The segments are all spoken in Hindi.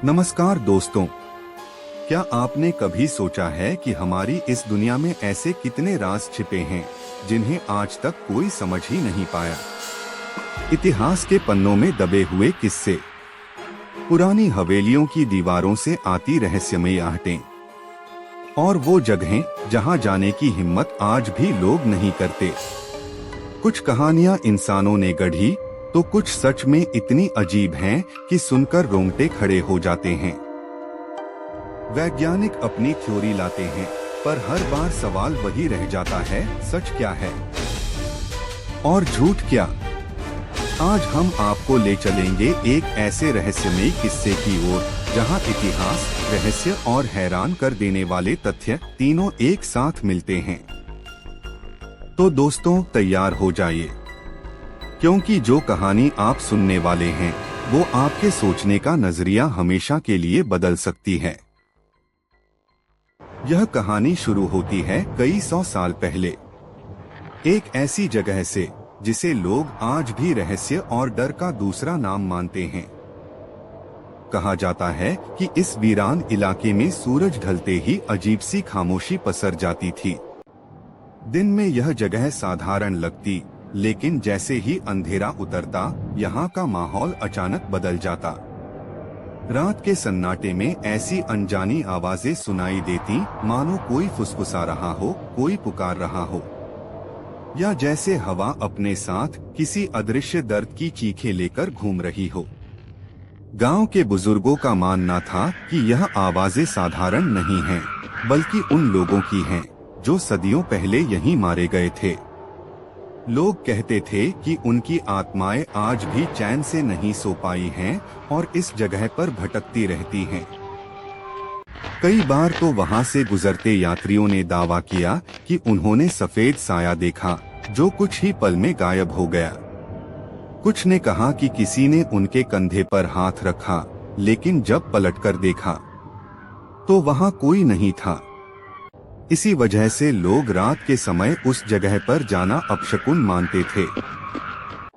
नमस्कार दोस्तों, क्या आपने कभी सोचा है कि हमारी इस दुनिया में ऐसे कितने राज छिपे हैं जिन्हें आज तक कोई समझ ही नहीं पाया। इतिहास के पन्नों में दबे हुए किस्से, पुरानी हवेलियों की दीवारों से आती रहस्यमयी आहटें और वो जगहें जहां जाने की हिम्मत आज भी लोग नहीं करते। कुछ कहानियां इंसानों ने गढ़ी तो कुछ सच में इतनी अजीब हैं कि सुनकर रोंगटे खड़े हो जाते हैं। वैज्ञानिक अपनी थ्योरी लाते हैं, पर हर बार सवाल वही रह जाता है, सच क्या है और झूठ क्या। आज हम आपको ले चलेंगे एक ऐसे रहस्यमयी किस्से की ओर जहां इतिहास, रहस्य और हैरान कर देने वाले तथ्य तीनों एक साथ मिलते हैं। तो दोस्तों, तैयार हो जाइए, क्योंकि जो कहानी आप सुनने वाले हैं वो आपके सोचने का नजरिया हमेशा के लिए बदल सकती है। यह कहानी शुरू होती है कई सौ साल पहले, एक ऐसी जगह से जिसे लोग आज भी रहस्य और डर का दूसरा नाम मानते हैं। कहा जाता है कि इस वीरान इलाके में सूरज ढलते ही अजीब सी खामोशी पसर जाती थी। दिन में यह जगह साधारण लगती, लेकिन जैसे ही अंधेरा उतरता यहाँ का माहौल अचानक बदल जाता। रात के सन्नाटे में ऐसी अनजानी आवाजें सुनाई देती मानो कोई फुसफुसा रहा हो, कोई पुकार रहा हो, या जैसे हवा अपने साथ किसी अदृश्य दर्द की चीखें लेकर घूम रही हो। गांव के बुजुर्गों का मानना था कि यह आवाजें साधारण नहीं हैं, बल्कि उन लोगों की हैं जो सदियों पहले यहीं मारे गए थे। लोग कहते थे कि उनकी आत्माएं आज भी चैन से नहीं सो पाई हैं और इस जगह पर भटकती रहती हैं। कई बार तो वहां से गुजरते यात्रियों ने दावा किया कि उन्होंने सफेद साया देखा जो कुछ ही पल में गायब हो गया। कुछ ने कहा कि किसी ने उनके कंधे पर हाथ रखा, लेकिन जब पलटकर देखा तो वहां कोई नहीं था। इसी वजह से लोग रात के समय उस जगह पर जाना अपशकुन मानते थे।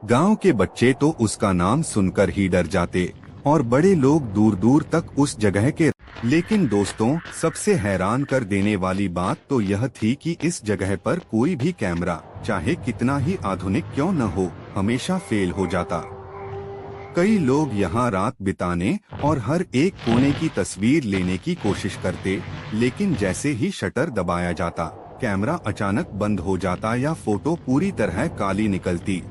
गांव के बच्चे तो उसका नाम सुनकर ही डर जाते और बड़े लोग दूर दूर तक उस जगह के। लेकिन दोस्तों, सबसे हैरान कर देने वाली बात तो यह थी कि इस जगह पर कोई भी कैमरा, चाहे कितना ही आधुनिक क्यों न हो, हमेशा फेल हो जाता। कई लोग यहाँ रात बिताने और हर एक कोने की तस्वीर लेने की कोशिश करते, लेकिन जैसे ही शटर दबाया जाता, कैमरा अचानक बंद हो जाता या फोटो पूरी तरह काली निकलती।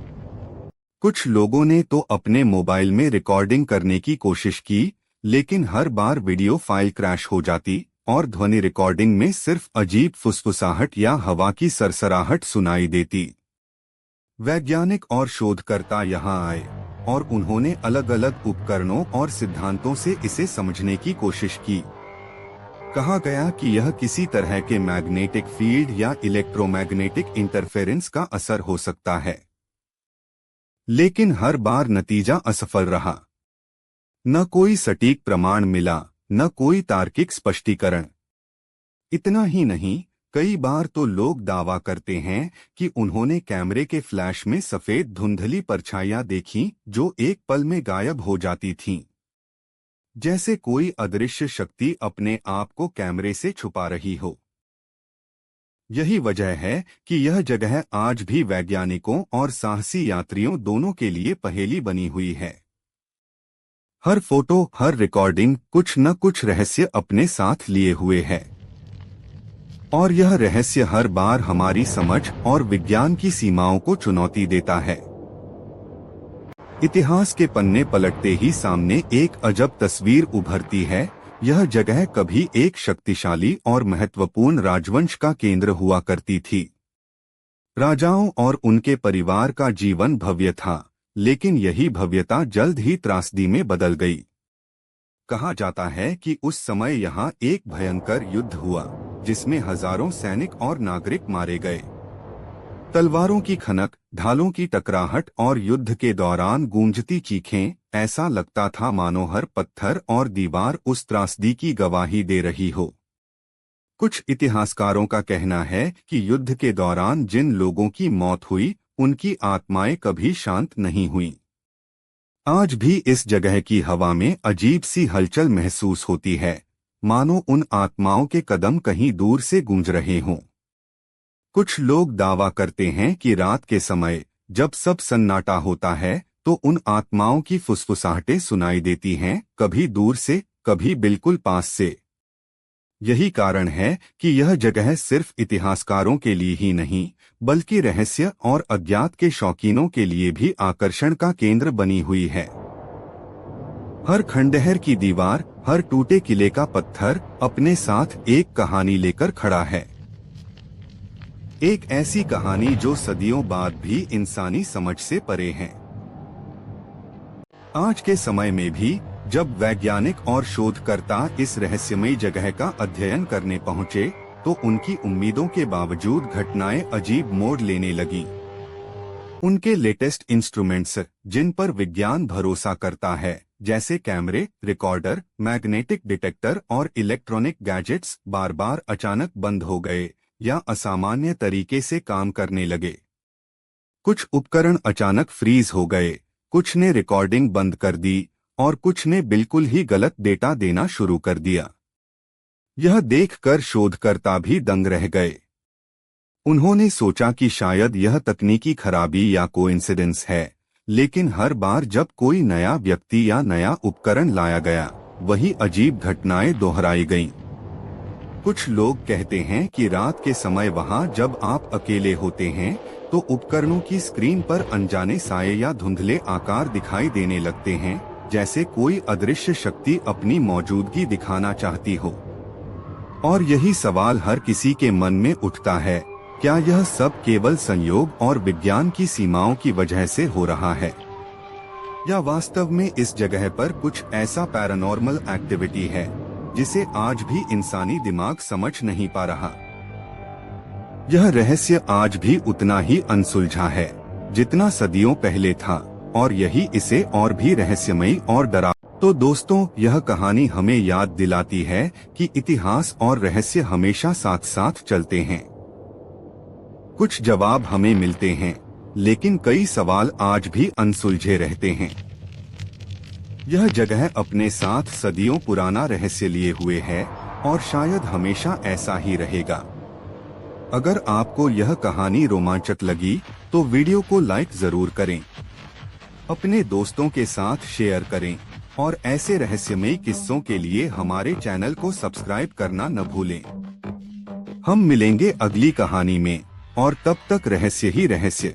कुछ लोगों ने तो अपने मोबाइल में रिकॉर्डिंग करने की कोशिश की, लेकिन हर बार वीडियो फाइल क्रैश हो जाती और ध्वनि रिकॉर्डिंग में सिर्फ अजीब फुसफुसाहट या हवा की सरसराहट सुनाई देती। वैज्ञानिक और शोधकर्ता यहाँ आए और उन्होंने अलग अलग उपकरणों और सिद्धांतों से इसे समझने की कोशिश की। कहा गया कि यह किसी तरह के मैग्नेटिक फील्ड या इलेक्ट्रोमैग्नेटिक इंटरफेरेंस का असर हो सकता है, लेकिन हर बार नतीजा असफल रहा। न कोई सटीक प्रमाण मिला, न कोई तार्किक स्पष्टीकरण। इतना ही नहीं, कई बार तो लोग दावा करते हैं कि उन्होंने कैमरे के फ्लैश में सफेद धुंधली परछाइयां देखीं जो एक पल में गायब हो जाती थीं, जैसे कोई अदृश्य शक्ति अपने आप को कैमरे से छुपा रही हो। यही वजह है कि यह जगह आज भी वैज्ञानिकों और साहसी यात्रियों दोनों के लिए पहेली बनी हुई है। हर फोटो, हर रिकॉर्डिंग कुछ न कुछ रहस्य अपने साथ लिए हुए है, और यह रहस्य हर बार हमारी समझ और विज्ञान की सीमाओं को चुनौती देता है। इतिहास के पन्ने पलटते ही सामने एक अजब तस्वीर उभरती है। यह जगह कभी एक शक्तिशाली और महत्वपूर्ण राजवंश का केंद्र हुआ करती थी। राजाओं और उनके परिवार का जीवन भव्य था, लेकिन यही भव्यता जल्द ही त्रासदी में बदल गई। कहा जाता है कि उस समय यहाँ एक भयंकर युद्ध हुआ जिसमें हजारों सैनिक और नागरिक मारे गए। तलवारों की खनक, ढालों की टकराहट और युद्ध के दौरान गूंजती चीखें, ऐसा लगता था मानो हर पत्थर और दीवार उस त्रासदी की गवाही दे रही हो। कुछ इतिहासकारों का कहना है कि युद्ध के दौरान जिन लोगों की मौत हुई, उनकी आत्माएं कभी शांत नहीं हुईं। आज भी इस जगह की हवा में अजीब सी हलचल महसूस होती है, मानो उन आत्माओं के कदम कहीं दूर से गूंज रहे हों। कुछ लोग दावा करते हैं कि रात के समय जब सब सन्नाटा होता है तो उन आत्माओं की फुसफुसाहटें सुनाई देती हैं, कभी दूर से, कभी बिल्कुल पास से। यही कारण है कि यह जगह सिर्फ इतिहासकारों के लिए ही नहीं, बल्कि रहस्य और अज्ञात के शौकीनों के लिए भी आकर्षण का केंद्र बनी हुई है। हर खंडहर की दीवार, हर टूटे किले का पत्थर अपने साथ एक कहानी लेकर खड़ा है। एक ऐसी कहानी जो सदियों बाद भी इंसानी समझ से परे है। आज के समय में भी जब वैज्ञानिक और शोधकर्ता इस रहस्यमयी जगह का अध्ययन करने पहुंचे, तो उनकी उम्मीदों के बावजूद घटनाएं अजीब मोड़ लेने लगी। उनके लेटेस्ट इंस्ट्रूमेंट्स, जिन पर विज्ञान भरोसा करता है, जैसे कैमरे, रिकॉर्डर, मैग्नेटिक डिटेक्टर और इलेक्ट्रॉनिक गैजेट्स, बार बार अचानक बंद हो गए या असामान्य तरीके से काम करने लगे। कुछ उपकरण अचानक फ्रीज हो गए, कुछ ने रिकॉर्डिंग बंद कर दी और कुछ ने बिल्कुल ही गलत डेटा देना शुरू कर दिया। यह देखकर शोधकर्ता भी दंग रह गए। उन्होंने सोचा कि शायद यह तकनीकी खराबी या कोइंसिडेंस है, लेकिन हर बार जब कोई नया व्यक्ति या नया उपकरण लाया गया, वही अजीब घटनाएं दोहराई गईं। कुछ लोग कहते हैं कि रात के समय वहां जब आप अकेले होते हैं तो उपकरणों की स्क्रीन पर अनजाने साए या धुंधले आकार दिखाई देने लगते हैं, जैसे कोई अदृश्य शक्ति अपनी मौजूदगी दिखाना चाहती हो। और यही सवाल हर किसी के मन में उठता है, क्या यह सब केवल संयोग और विज्ञान की सीमाओं की वजह से हो रहा है, या वास्तव में इस जगह पर कुछ ऐसा पैरानॉर्मल एक्टिविटी है जिसे आज भी इंसानी दिमाग समझ नहीं पा रहा। यह रहस्य आज भी उतना ही अनसुलझा है जितना सदियों पहले था, और यही इसे और भी रहस्यमयी और डरा। तो दोस्तों, यह कहानी हमें याद दिलाती है कि इतिहास और रहस्य हमेशा साथ साथ चलते हैं। कुछ जवाब हमें मिलते हैं, लेकिन कई सवाल आज भी अनसुलझे रहते हैं। यह जगह अपने साथ सदियों पुराना रहस्य लिए हुए है और शायद हमेशा ऐसा ही रहेगा। अगर आपको यह कहानी रोमांचक लगी तो वीडियो को लाइक जरूर करें, अपने दोस्तों के साथ शेयर करें और ऐसे रहस्यमयी किस्सों के लिए हमारे चैनल को सब्सक्राइब करना न भूलें। हम मिलेंगे अगली कहानी में, और तब तक रहस्य ही रहस्य।